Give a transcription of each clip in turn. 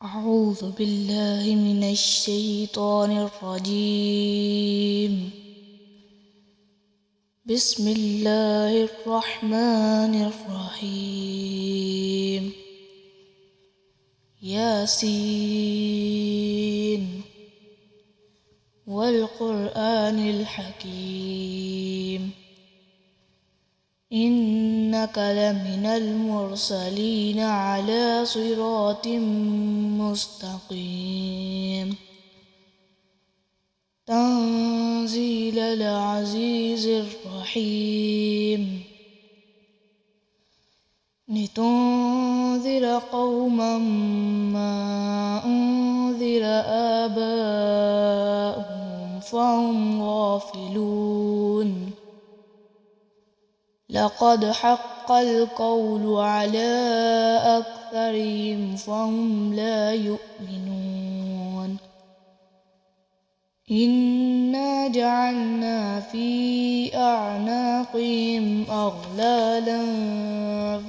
أعوذ بالله من الشيطان الرجيم. بسم الله الرحمن الرحيم. ياسين والقرآن الحكيم إنك لمن المرسلين على صراط مستقيم تنزيل العزيز الرحيم لتنذر قوما ما أنذر آباؤهم فهم غافلون لقد حق القول على أكثرهم فهم لا يؤمنون إنا جعلنا في أعناقهم أغلالا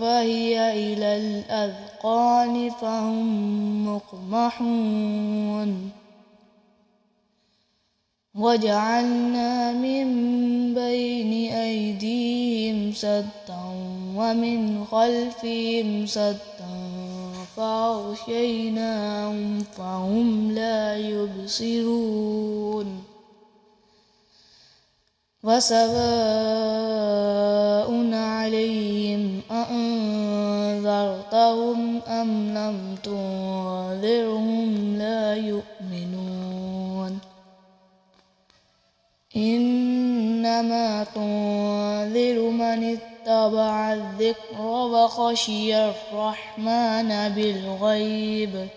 فهي إلى الأذقان فهم مقمحون وجعلنا من بين أيديهم سدا ومن خلفهم سدا فأغشيناهم فهم لا يبصرون وسواء عليهم أأنذرتهم أم لم تنذرهم لا يؤمنون إنما تنذر من اتبع الذكر وخشي الرحمن بالغيب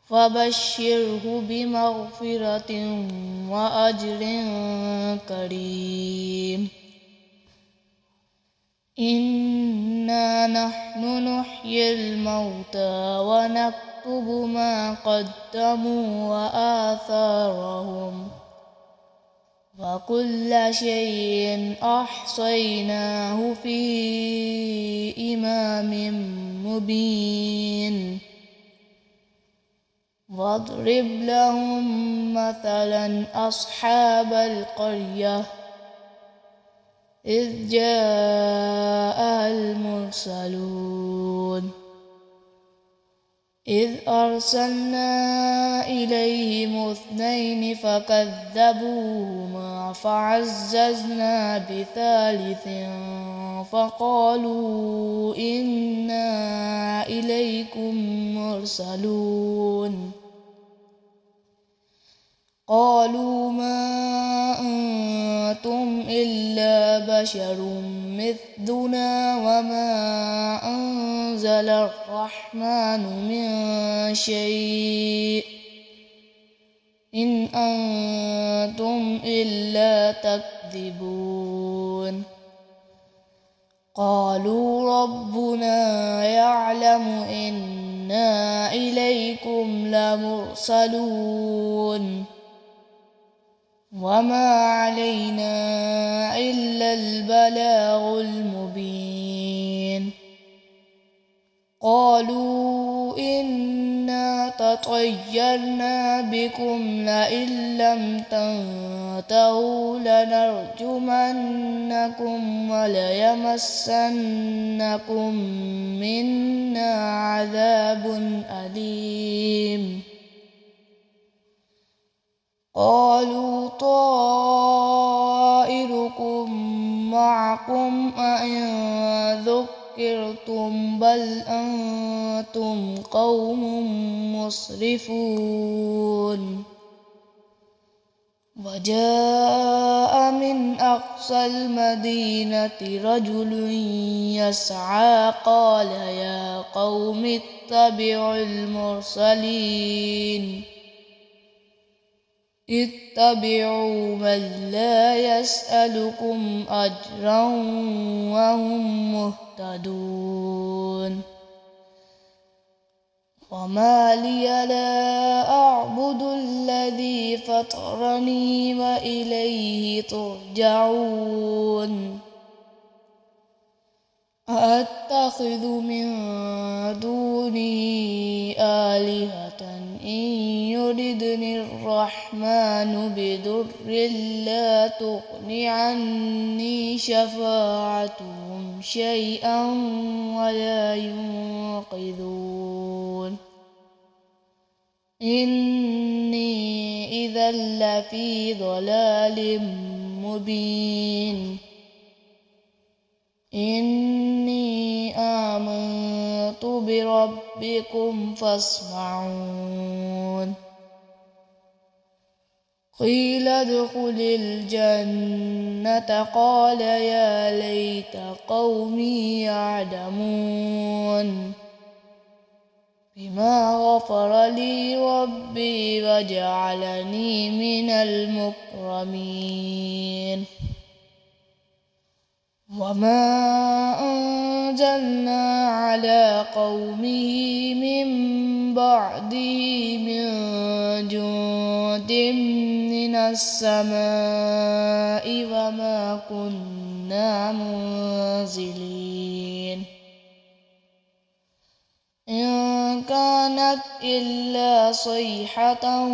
فبشره بمغفرة وأجر كريم إنا نحن نحيي الموتى ونكتب ما قدموا وآثارهم وكل شيء أحصيناه في إمام مبين واضرب لهم مثلا أصحاب القرية إذ جاءها المرسلون إذ أرسلنا إليهم اثنين فكذبوهما فعززنا بثالث فقالوا إنا إليكم مرسلون قالوا ما أنتم إلا بشر مثلنا وما أنزل الرحمن من شيء إن أنتم إلا تكذبون قالوا ربنا يعلم إنا إليكم لمرسلون وما علينا إلا البلاغ المبين قالوا إنا تطيرنا بكم لئن لم تنتهوا لنرجمنكم وليمسنكم منا عذاب أليم قالوا طائركم معكم أئن ذكرتم بل أنتم قوم مسرفون وجاء من أقصى المدينة رجل يسعى قال يا قوم اتبعوا المرسلين اتبعوا من لا يسألكم أجرا وهم مهتدون وما لي لا أعبد الذي فطرني وإليه ترجعون أأتخذ من دونه آلهة إن يردني الرحمن بضر لا تغن عني شفاعتهم شيئا ولا ينقذون إني إذا لفي ضلال مبين إني آمنت بربكم فاسمعون قيل ادخل الجنة قال يا ليت قومي يعلمون بما غفر لي ربي وجعلني من المكرمين وما أنزلنا على قومه من بعده من جند من السماء وما كنا منزلين إن كانت إلا صيحة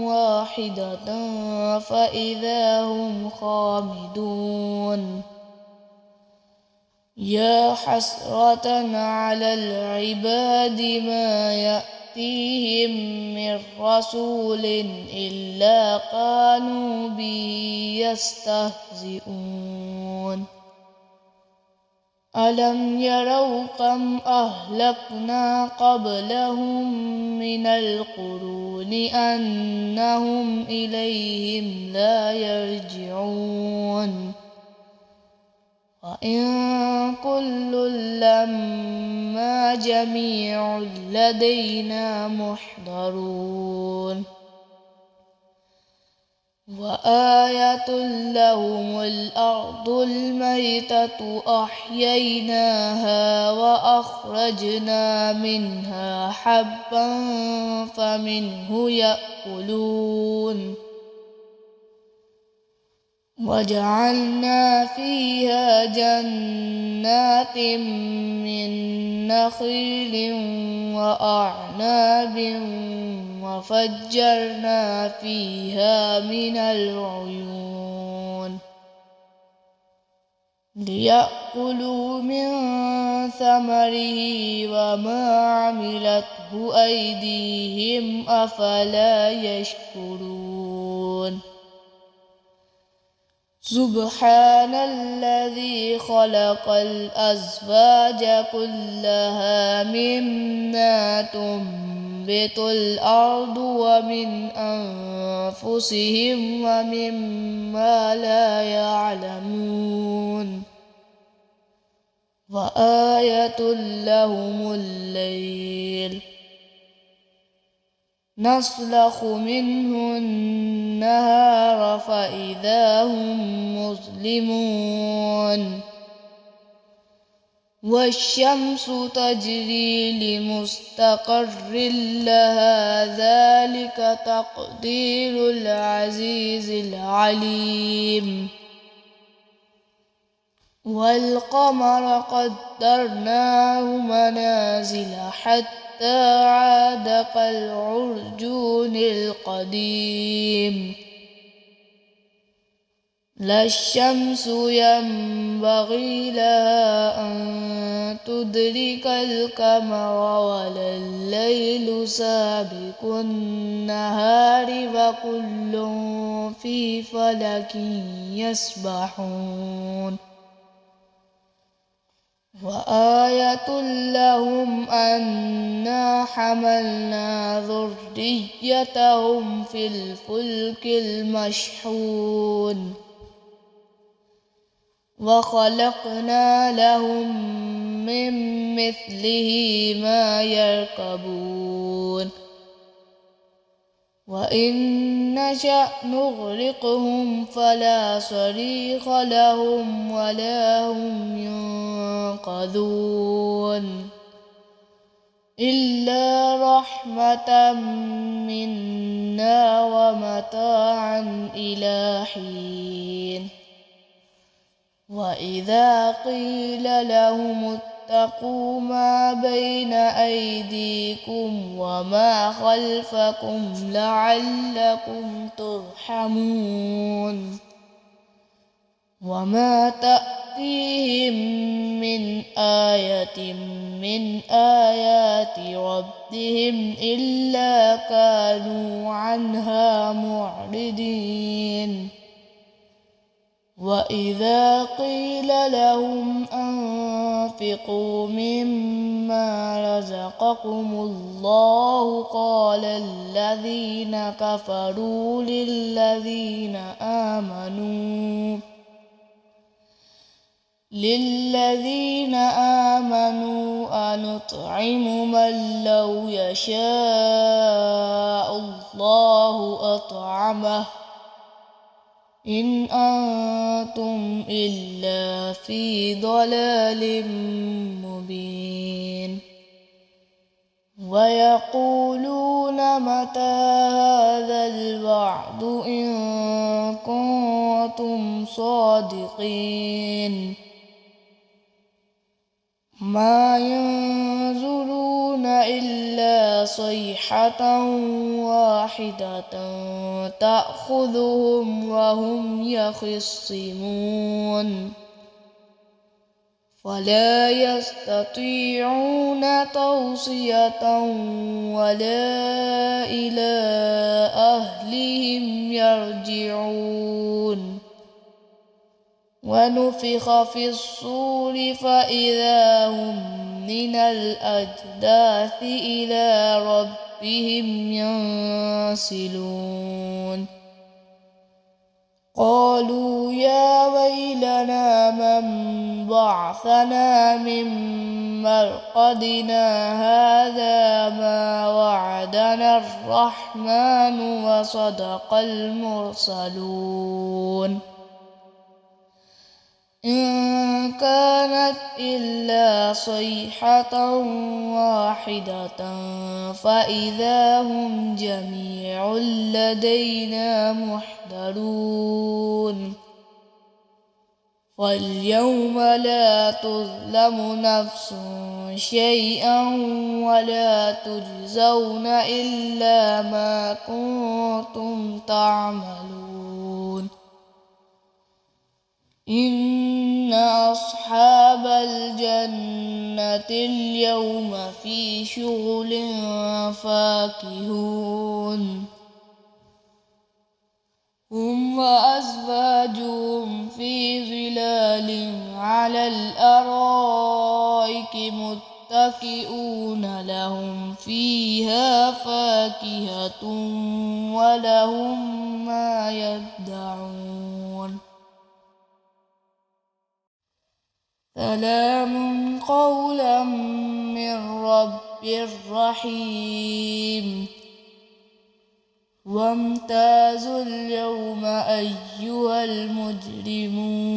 واحدة فإذا هم خامدون يا حسرة على العباد ما يأتيهم من رسول إلا كانوا به يستهزئون ألم يروا كم أهلكنا قبلهم من القرون أنهم إليهم لا يرجعون وإن كل لما جميع لدينا محضرون وآية لهم الأرض الميتة أحييناها وأخرجنا منها حبا فمنه يأكلون وجعلنا فيها جنات من نخيل وأعناب وفجرنا فيها من العيون ليأكلوا من ثمره وما عملته أيديهم أفلا يشكرون سبحان الذي خلق الأزواج كلها مما تنبت الأرض ومن أنفسهم ومما لا يعلمون وآية لهم الليل نسلخ منه النهار فإذا هم مظلمون والشمس تجري لمستقر لها ذلك تقدير العزيز العليم والقمر قدرناه منازل حتى عاد كالعرجون القديم لا الشمس ينبغي لها أن تدرك القمر ولا الليل سابق النهار وكل في فلك يسبحون وآية لهم أنا حملنا ذريتهم في الفلك المشحون وخلقنا لهم من مثله ما يركبون وإن نشأ نغرقهم فلا صريخ لهم ولا هم ينقذون إلا رحمة منا ومتاعا إلى حين وإذا قيل لهم واتقوا ما بين أيديكم وما خلفكم لعلكم ترحمون وما تأتيهم من آية من آيات ربهم إلا كانوا عنها معرضين وإذا قيل لهم أنفقوا مما رزقكم الله قال الذين كفروا للذين آمنوا أنطعم من لو يشاء الله أطعمه إن أنتم إلا في ضلال مبين ويقولون متى هذا الوعد إن كنتم صادقين ما ينظرون إلا صيحة واحدة تأخذهم وهم يخصمون فلا يستطيعون توصية ولا إلى أهلهم يرجعون ونفخ في الصور فإذا هم من الأجداث إلى ربهم ينسلون قالوا يا ويلنا من بعثنا من مرقدنا هذا ما وعدنا الرحمن وصدق المرسلون إن كانت إلا صيحة واحدة فإذا هم جميع لدينا محضرون فاليوم لا تظلم نفس شيئا ولا تجزون إلا ما كنتم تعملون إن أصحاب الجنة اليوم في شغل فاكهون هم وأزواجهم في ظلال على الأرائك متكئون لهم فيها فاكهة ولهم ما يدعون سلام قولا من رب رحيم وامتازوا اليوم أيها المجرمون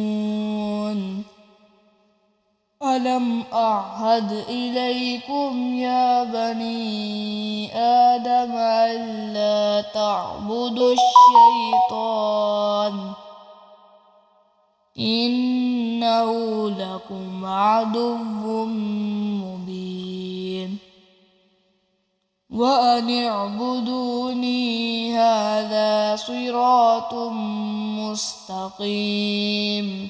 ألم أعهد إليكم يا بني آدم ألا تعبدوا الشيطان إنه لكم عدو مبين وأن اعبدوني هذا صراط مستقيم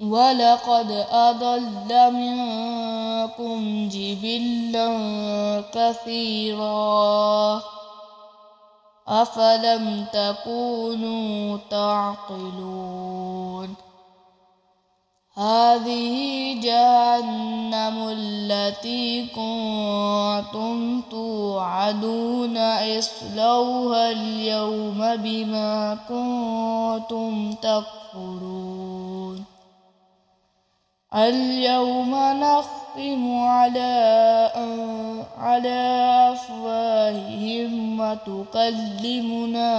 ولقد أضل منكم جبلا كثيرا أفلم تكونوا تعقلون هذه جهنم التي كنتم توعدون اصلوها اليوم بما كنتم تكفرون اليوم نختم على أفواههم وتكلمنا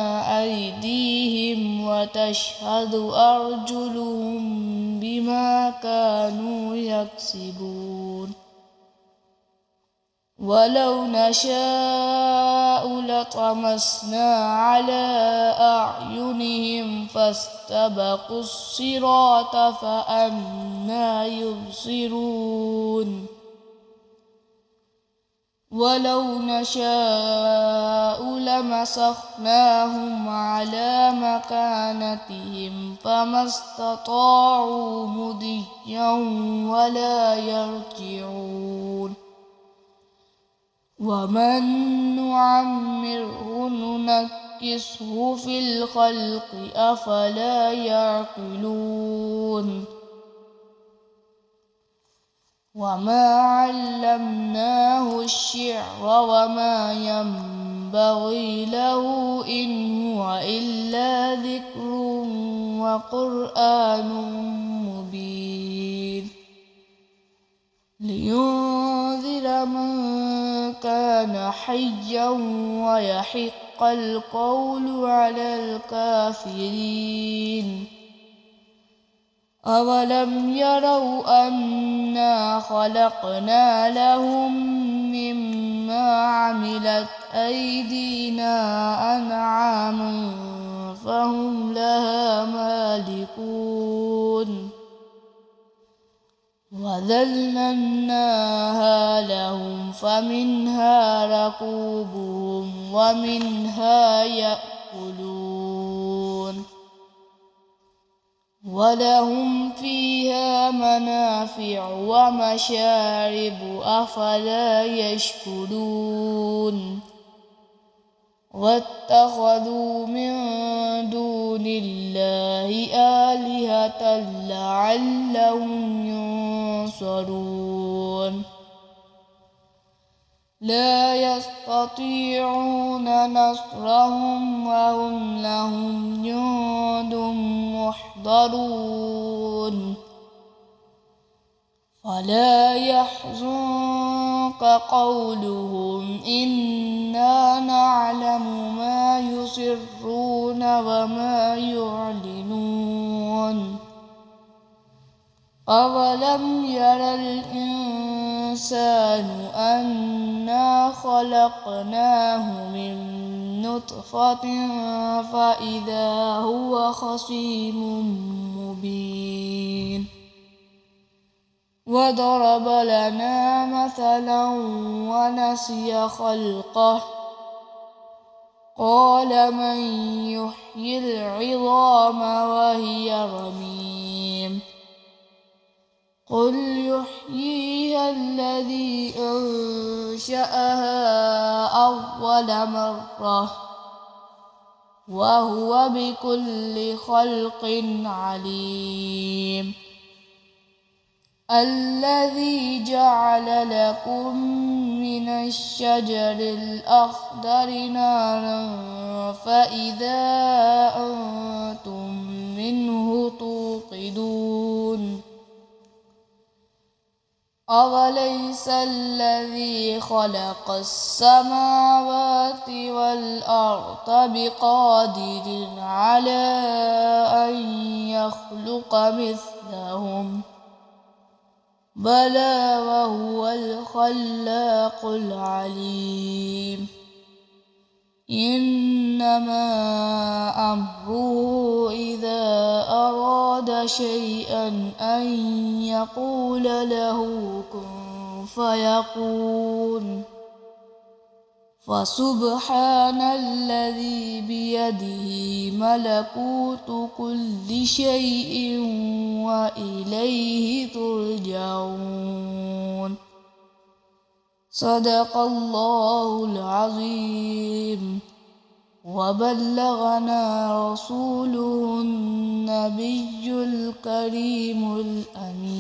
أيديهم وتشهد أرجلهم بما كانوا يكسبون ولو نشاء لطمسنا على أعينهم فاستبقوا الصراط فأنى يبصرون ولو نشاء لمسخناهم على مكانتهم فما استطاعوا مضيا ولا يرجعون ومن نعمره ننكسه في الخلق أفلا يعقلون وما علمناه الشعر وما ينبغي له إن هو إلا ذكر وقرآن مبين لينذر من كان حيا ويحق القول على الكافرين أولم يروا أنا خلقنا لهم مما عملت أيدينا أنعاما فهم لها مالكون وذللناها لهم فمنها ركوبهم ومنها يأكلون ولهم فيها منافع ومشارب أفلا يشكرون واتخذوا من دون الله آلهة لعلهم ينصرون لا يستطيعون نصرهم وهم لهم جند محضرون فلا يحزنك قولهم إنا نعلم ما يسرون وما يعلنون أولم ير الإنسان أنا خلقناه من نطفة فإذا هو خصيم مبين وضرب لنا مثلا ونسي خلقه قال من يحيي العظام وهي رميم قل يحييها الذي أنشأها أول مرة وهو بكل خلق عليم الذي جعل لكم من الشجر الأخضر نارا فإذا أنتم منه توقدون أوليس الذي خلق السماوات والأرض بقادر على أن يخلق مثلهم بلى وهو الخلاق العليم إنما أمره إذا أراد شيئا أن يقول له كن فيكون فسبحان الذي بيده ملكوت كل شيء وإليه ترجعون صدق الله العظيم وبلغنا رسوله النبي الكريم الأمين